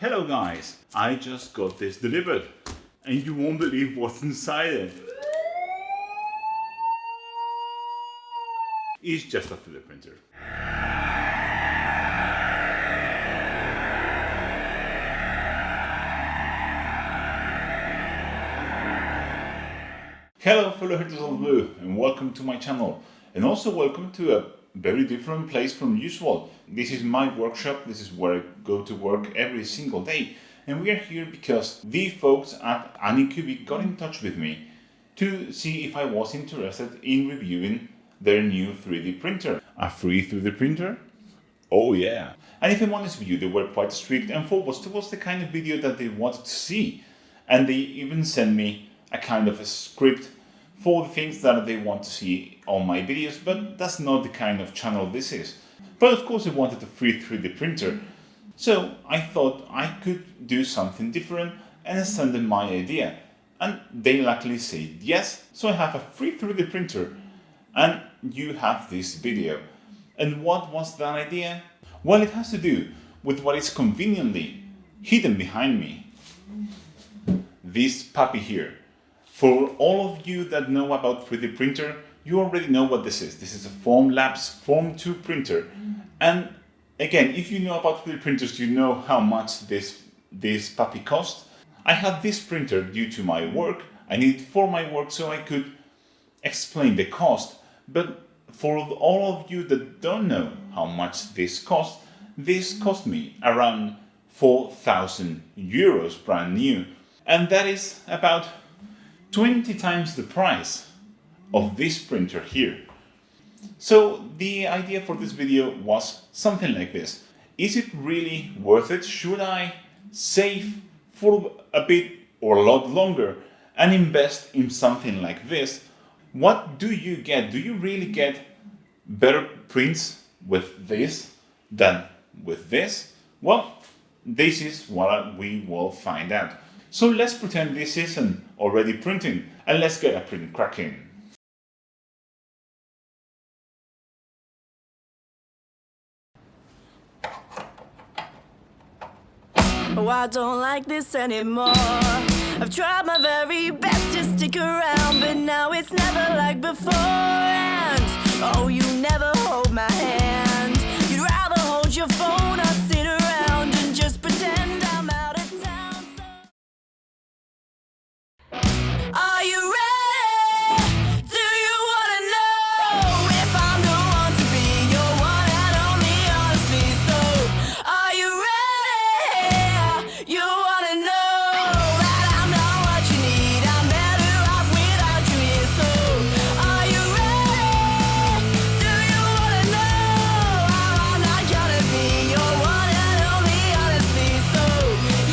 Hello guys, I just got this delivered and you won't believe what's inside it. It's just a 3D printer. Hello fellow hunters of blue and welcome to my channel, and also welcome to a very different place from usual. This is my workshop, this is where I go to work every single day, and we are here because the folks at Anycubic got in touch with me to see if I was interested in reviewing their new 3D printer. A free 3D printer? Oh yeah. And if I'm honest with you, they were quite strict and focused towards the kind of video that they wanted to see, and they even sent me a kind of a script for the things that they want to see on my videos, but that's not the kind of channel this is. But of course I wanted a free 3D printer, so I thought I could do something different and send them my idea. And they luckily said yes, so I have a free 3D printer and you have this video. And what was that idea? Well, it has to do with what is conveniently hidden behind me. This puppy here. For all of you that know about 3D printer, you already know what this is. This is a Formlabs Form 2 printer. And again, if you know about 3D printers, you know how much this puppy cost. I had this printer due to my work. I needed it for my work so I could explain the cost. But for all of you that don't know how much this cost me around 4,000 euros brand new. And that is about 20 times the price of this printer here. So the idea for this video was something like this. Is it really worth it? Should I save for a bit or a lot longer and invest in something like this? What do you get? Do you really get better prints with this than with this? Well, this is what we will find out. So let's pretend this isn't already printing and let's get a print cracking. Oh, I don't like this anymore. I've tried my very best to stick around, but now it's never like before. And oh, you never hold my hand. You'd rather hold your phone or sit around and just pretend I'm out of town. Are you ready? Do you wanna know if I'm the one to be your one and only, honestly? So are you ready? You wanna know that I'm not what you need. I'm better off without you here. So are you ready? Do you wanna know how I'm not gonna be your one and only, honestly? So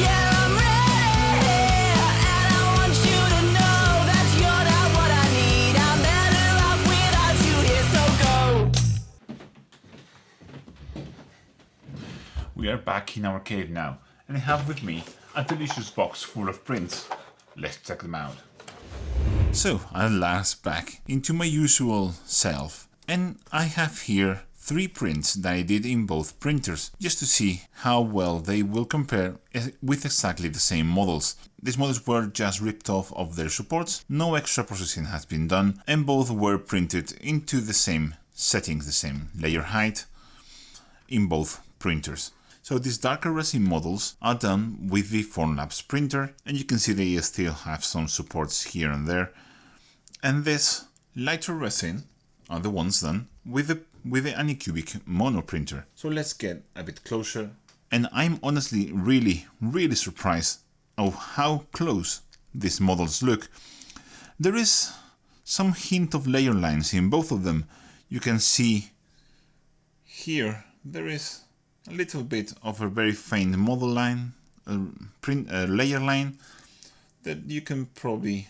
yeah, I'm ready, and I want you to know that you're not what I need. I'm better off without you here. So go. We are back in our cave now, and I have with me a delicious box full of prints. Let's check them out. So, at last back into my usual self, and I have here 3 prints that I did in both printers, just to see how well they will compare with exactly the same models. These models were just ripped off of their supports, no extra processing has been done, and both were printed into the same settings, the same layer height in both printers. So these darker resin models are done with the Formlabs printer, and you can see they still have some supports here and there. And this lighter resin are the ones done with the Anycubic mono printer. So let's get a bit closer. And I'm honestly really surprised of how close these models look. There is some hint of layer lines in both of them. You can see here there is a little bit of a very faint model line, layer line that you can probably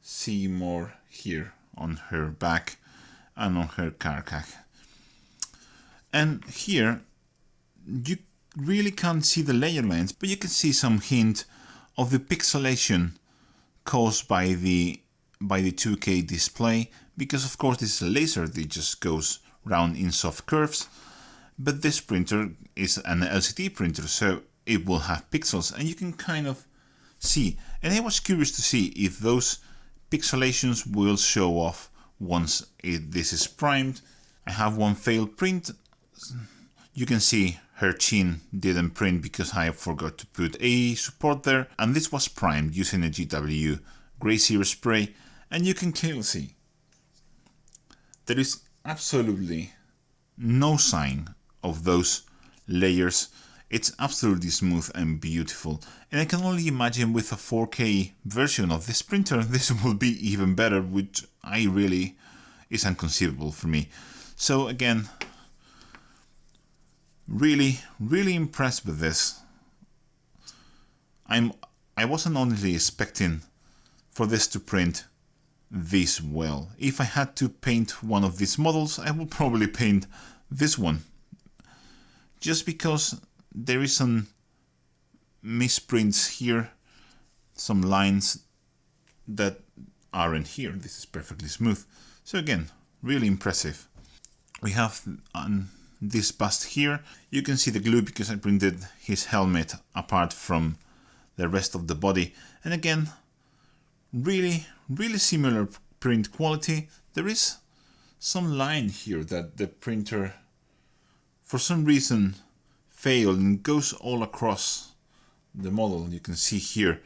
see more here on her back and on her carcass. And here you really can't see the layer lines, but you can see some hint of the pixelation caused by the 2K display, because of course this is a laser that just goes round in soft curves. But this printer is an LCD printer, so it will have pixels, and you can kind of see. And I was curious to see if those pixelations will show off once this is primed. I have one failed print. You can see her chin didn't print because I forgot to put a support there, and this was primed using a GW Grey Series spray, and you can clearly see there is absolutely no sign of those layers. It's absolutely smooth and beautiful, and I can only imagine with a 4K version of this printer this will be even better, which I really is inconceivable for me. So again, really impressed with this. I wasn't honestly expecting for this to print this well. If I had to paint one of these models, I would probably paint this one, just because there is some misprints here, some lines that aren't here. This is perfectly smooth. So again, really impressive. We have this bust here. You can see the glue because I printed his helmet apart from the rest of the body. And again, really similar print quality. There is some line here that the printer for some reason failed and goes all across the model. You can see here.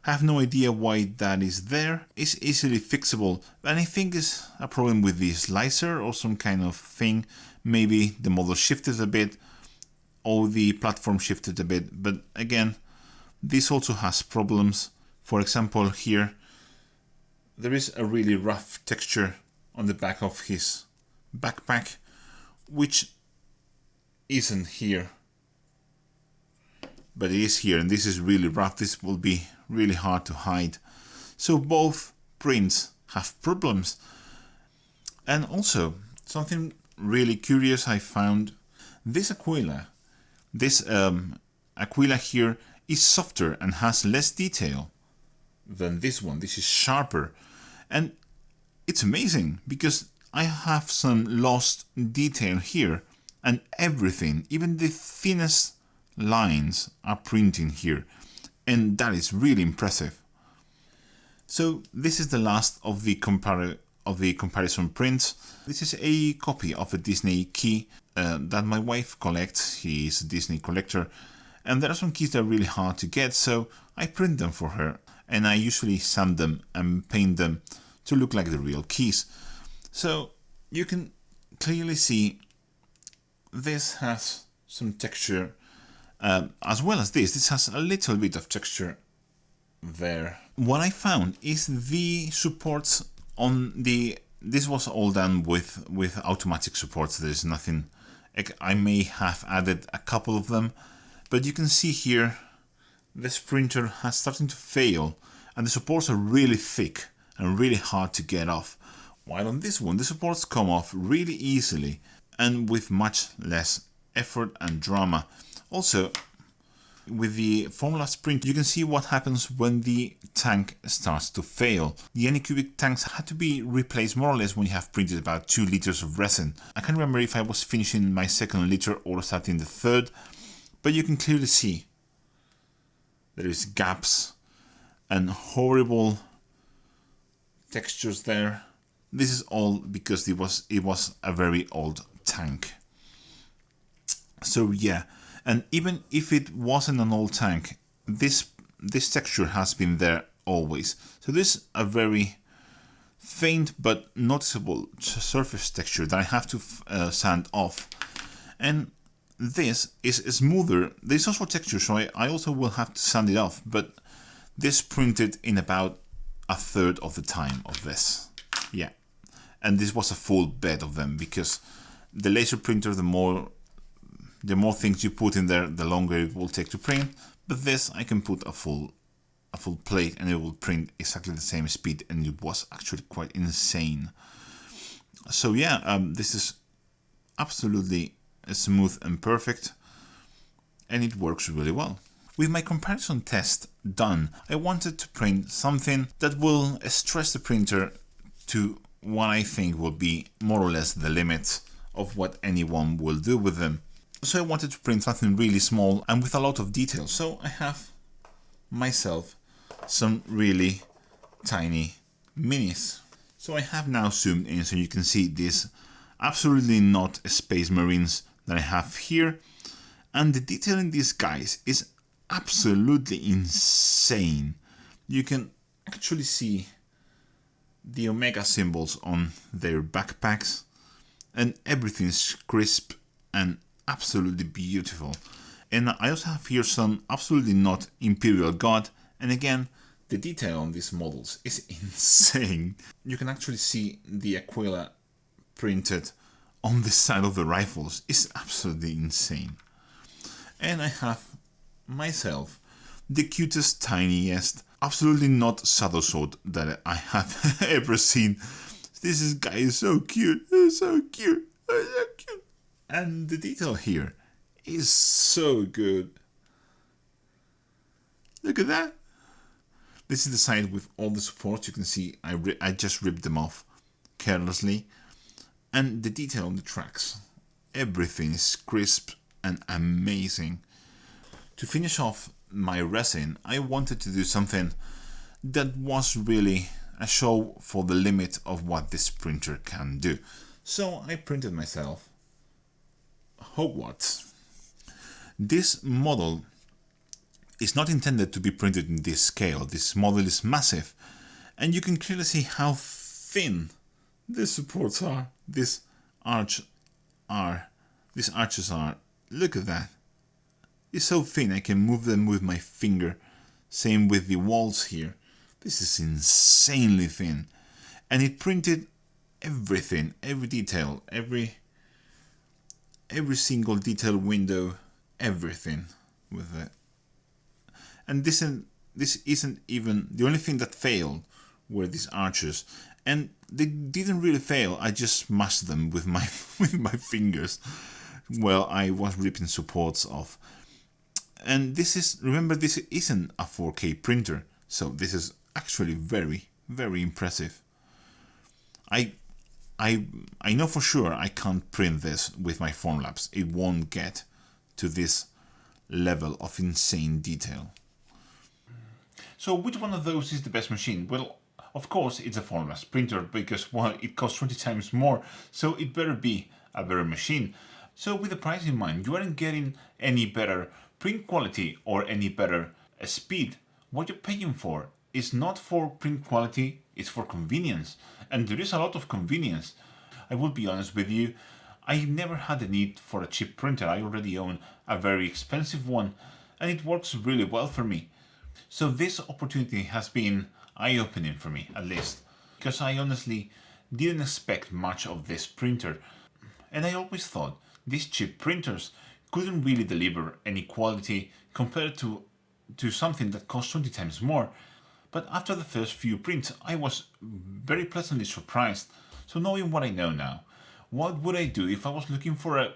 I have no idea why that is there. It's easily fixable, and I think it's a problem with the slicer or some kind of thing. Maybe the model shifted a bit or the platform shifted a bit, but again, this also has problems. For example, here there is a really rough texture on the back of his backpack, which isn't here, but it is here, and this is really rough. This will be really hard to hide. So both prints have problems. And also, something really curious I found, this Aquila here is softer and has less detail than this one. This is sharper, and it's amazing because I have some lost detail here, and everything, even the thinnest lines are printing here, and that is really impressive. So this is the last of the comparison prints. This is a copy of a Disney key that my wife collects. She is a Disney collector, and there are some keys that are really hard to get, so I print them for her, and I usually sand them and paint them to look like the real keys. So you can clearly see this has some texture, as well as this has a little bit of texture there. What I found is the supports on this was all done with automatic supports. There's nothing, I may have added a couple of them, but you can see here this printer has starting to fail, and the supports are really thick and really hard to get off. While on this one, the supports come off really easily and with much less effort and drama. Also, with the Formula Sprint, you can see what happens when the tank starts to fail. The Anycubic tanks had to be replaced more or less when you have printed about 2 liters of resin. I can't remember if I was finishing my second liter or starting the third, but you can clearly see there is gaps and horrible textures there. This is all because it was a very old tank. So yeah, and even if it wasn't an old tank, this texture has been there always. So this is a very faint but noticeable surface texture that I have to sand off. And this is smoother. There's also texture, so I also will have to sand it off, but this printed in about a third of the time of this. Yeah, and this was a full bed of them, because the laser printer, the more things you put in there, the longer it will take to print. But this, I can put a full plate and it will print exactly the same speed, and it was actually quite insane. So yeah, this is absolutely smooth and perfect, and it works really well. With my comparison test done, I wanted to print something that will stress the printer to what I think will be more or less the limits of what anyone will do with them. So I wanted to print something really small and with a lot of detail. So I have myself some really tiny minis. So I have now zoomed in so you can see these absolutely not space marines that I have here. And the detail in these guys is absolutely insane. You can actually see the Omega symbols on their backpacks, and everything's crisp and absolutely beautiful. And I also have here some absolutely not Imperial God, and again, the detail on these models is insane. You can actually see the Aquila printed on the side of the rifles. It's absolutely insane. And I have myself the cutest, tiniest, absolutely not saddle sword that I have ever seen. This guy is so cute, so cute, so cute. And the detail here is so good. Look at that. This is the side with all the supports. You can see I just ripped them off carelessly. And the detail on the tracks. Everything is crisp and amazing. To finish off my resin, I wanted to do something that was really a show for the limit of what this printer can do. So I printed myself Hogwarts. This model is not intended to be printed in this scale. This model is massive, and you can clearly see how thin the supports are. These arches are. Look at that. It's so thin I can move them with my finger. Same with the walls here. This is insanely thin, and it printed everything, every detail, every single detail window, everything with it. And this isn't even the only thing that failed were these arches, and they didn't really fail. I just smashed them with my fingers while I was ripping supports off. And remember, this isn't a 4K printer, so this is actually very, very impressive. I know for sure I can't print this with my Formlabs. It won't get to this level of insane detail. So which one of those is the best machine? Well, of course it's a Formlabs printer, because, well, it costs 20 times more, so it better be a better machine. So with the price in mind, you aren't getting any better print quality or any better speed. What you're paying for is not for print quality, it's for convenience. And there is a lot of convenience. I will be honest with you, I never had the need for a cheap printer. I already own a very expensive one, and it works really well for me. So this opportunity has been eye-opening for me, at least, because I honestly didn't expect much of this printer. And I always thought these cheap printers couldn't really deliver any quality compared to something that costs 20 times more. But after the first few prints, I was very pleasantly surprised. So knowing what I know now, what would I do if I was looking for a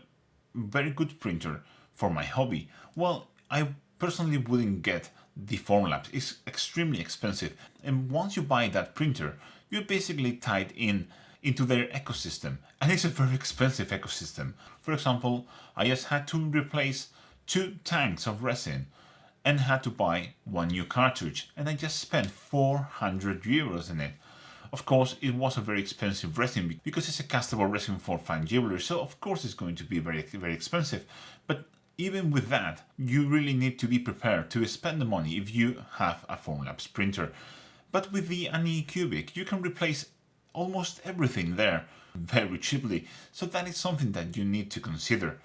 very good printer for my hobby? Well, I personally wouldn't get the Formlabs. It's extremely expensive. And once you buy that printer, you're basically tied into their ecosystem. And it's a very expensive ecosystem. For example, I just had to replace 2 tanks of resin and had to buy 1 new cartridge, and I just spent 400 euros in it. Of course, it was a very expensive resin because it's a castable resin for fine jewelry, so of course it's going to be very, very expensive. But even with that, you really need to be prepared to spend the money if you have a Formlabs printer. But with the Anycubic, you can replace almost everything there very cheaply, so that is something that you need to consider.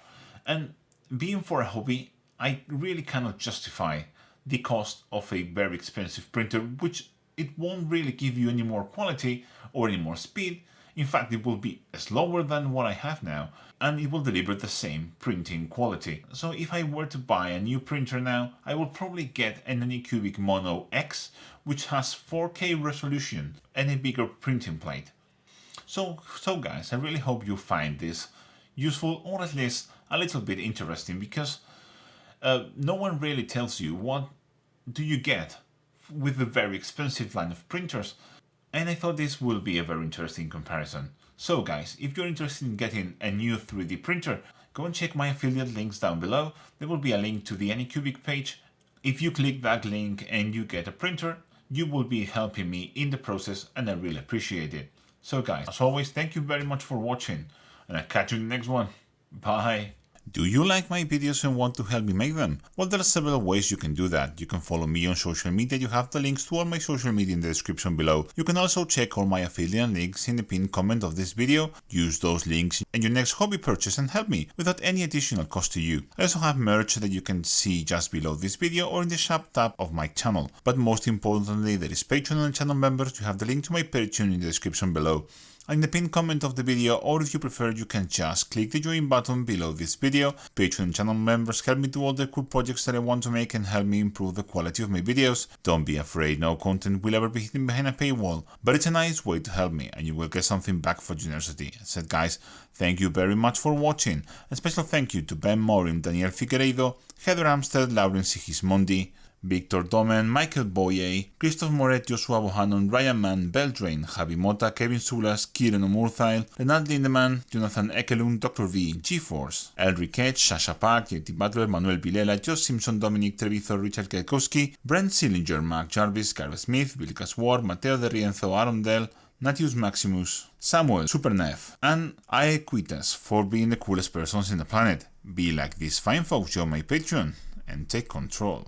And being for a hobby, I really cannot justify the cost of a very expensive printer, which it won't really give you any more quality or any more speed. In fact, it will be slower than what I have now, and it will deliver the same printing quality. So if I were to buy a new printer now, I will probably get an Anycubic Mono X, which has 4K resolution and a bigger printing plate. So guys, I really hope you find this useful, or at least a little bit interesting, because no one really tells you what do you get with the very expensive line of printers, and I thought this will be a very interesting comparison. So guys, if you're interested in getting a new 3D printer, go and check my affiliate links down below. There will be a link to the Anycubic page. If you click that link and you get a printer, you will be helping me in the process, and I really appreciate it. So guys, as always, thank you very much for watching, and I'll catch you in the next one. Bye. Do you like my videos and want to help me make them? Well, there are several ways you can do that. You can follow me on social media. You have the links to all my social media in the description below. You can also check all my affiliate links in the pinned comment of this video. Use those links in your next hobby purchase and help me without any additional cost to you. I also have merch that you can see just below this video or in the shop tab of my channel. But most importantly, there is Patreon and channel members. You have the link to my Patreon in the description below. In the pinned comment of the video, or if you prefer, you can just click the join button below this video. Patreon channel members help me do all the cool projects that I want to make and help me improve the quality of my videos. Don't be afraid, no content will ever be hidden behind a paywall, but it's a nice way to help me and you will get something back for generosity. I said guys, thank you very much for watching. A special thank you to Ben Morin, Daniel Figueiredo, Heather Amstead, Lauren Sigismondi, Victor Domen, Michael Boye, Christoph Moret, Joshua Bohannon, Ryan Mann, Beldrain, Javi Mota, Kevin Sulas, Kieran O'Murthail, Renat Lindemann, Jonathan Ekelund, Dr. V, GeForce, Elric Edge, Sasha Park, JT Butler, Manuel Vilela, Josh Simpson, Dominic Trevizo, Richard Kwiatkowski, Brent Sillinger, Mark Jarvis, Gareth Smith, Bill Caswar, Matteo De Rienzo, Arundel, Natius Maximus, Samuel, Supernev, and I quit us for being the coolest persons in the planet. Be like these fine folks, join my Patreon, and take control.